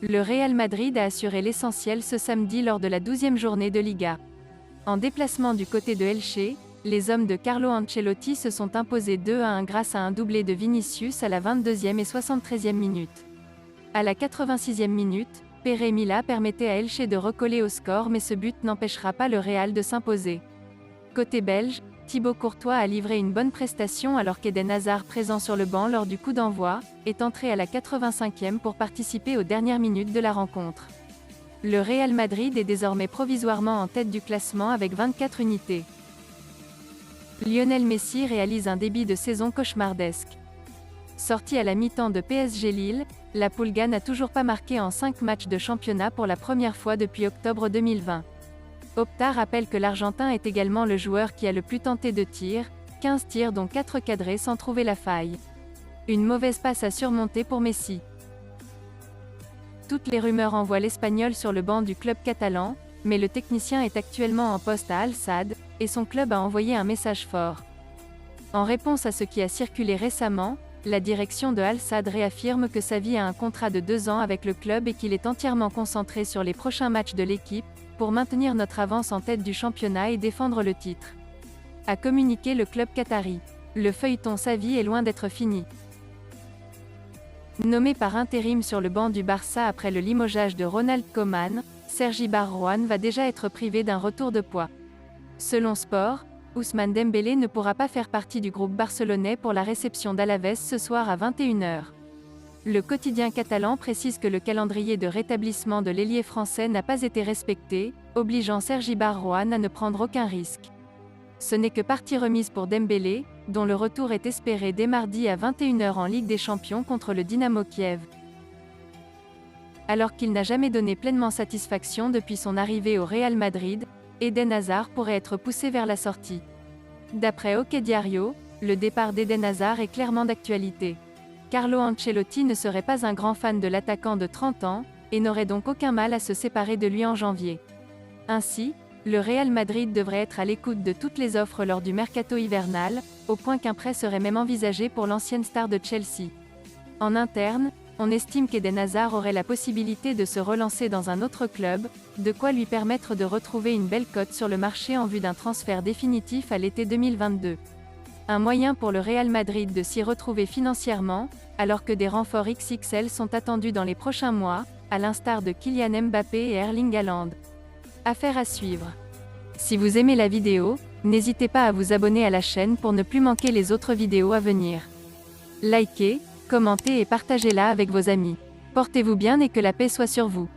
Le Real Madrid a assuré l'essentiel ce samedi lors de la 12e journée de Liga. En déplacement du côté de Elche, les hommes de Carlo Ancelotti se sont imposés 2-1 grâce à un doublé de Vinicius à la 22e et 73e minute. À la 86e minute, Pere Mila permettait à Elche de recoller au score, mais ce but n'empêchera pas le Real de s'imposer. Côté belge, Thibaut Courtois a livré une bonne prestation alors qu'Eden Hazard, présent sur le banc lors du coup d'envoi, est entré à la 85e pour participer aux dernières minutes de la rencontre. Le Real Madrid est désormais provisoirement en tête du classement avec 24 unités. Lionel Messi réalise un début de saison cauchemardesque. Sorti à la mi-temps de PSG Lille, la Pulga n'a toujours pas marqué en 5 matchs de championnat pour la première fois depuis octobre 2020. Opta rappelle que l'Argentin est également le joueur qui a le plus tenté de tirs, 15 tirs dont 4 cadrés sans trouver la faille. Une mauvaise passe à surmonter pour Messi. Toutes les rumeurs envoient l'Espagnol sur le banc du club catalan, mais le technicien est actuellement en poste à Al Sadd, et son club a envoyé un message fort. En réponse à ce qui a circulé récemment, la direction de Al Sadd réaffirme que Xavi a un contrat de 2 ans avec le club et qu'il est entièrement concentré sur les prochains matchs de l'équipe, pour maintenir notre avance en tête du championnat et défendre le titre. A communiqué le club qatari. Le feuilleton Xavi est loin d'être fini. Nommé par intérim sur le banc du Barça après le limogeage de Ronald Koeman, Sergi Barjuan va déjà être privé d'un retour de poids. Selon Sport, Ousmane Dembélé ne pourra pas faire partie du groupe barcelonais pour la réception d'Alaves ce soir à 21h. Le quotidien catalan précise que le calendrier de rétablissement de l'ailier français n'a pas été respecté, obligeant Sergi Barjuan à ne prendre aucun risque. Ce n'est que partie remise pour Dembélé, dont le retour est espéré dès mardi à 21h en Ligue des Champions contre le Dynamo Kiev. Alors qu'il n'a jamais donné pleinement satisfaction depuis son arrivée au Real Madrid, Eden Hazard pourrait être poussé vers la sortie. D'après OK Diario, le départ d'Eden Hazard est clairement d'actualité. Carlo Ancelotti ne serait pas un grand fan de l'attaquant de 30 ans, et n'aurait donc aucun mal à se séparer de lui en janvier. Ainsi, le Real Madrid devrait être à l'écoute de toutes les offres lors du mercato hivernal, au point qu'un prêt serait même envisagé pour l'ancienne star de Chelsea. En interne, on estime qu'Eden Hazard aurait la possibilité de se relancer dans un autre club, de quoi lui permettre de retrouver une belle cote sur le marché en vue d'un transfert définitif à l'été 2022. Un moyen pour le Real Madrid de s'y retrouver financièrement, alors que des renforts XXL sont attendus dans les prochains mois, à l'instar de Kylian Mbappé et Erling Haaland. Affaire à suivre. Si vous aimez la vidéo, n'hésitez pas à vous abonner à la chaîne pour ne plus manquer les autres vidéos à venir. Likez, commentez et partagez-la avec vos amis. Portez-vous bien et que la paix soit sur vous.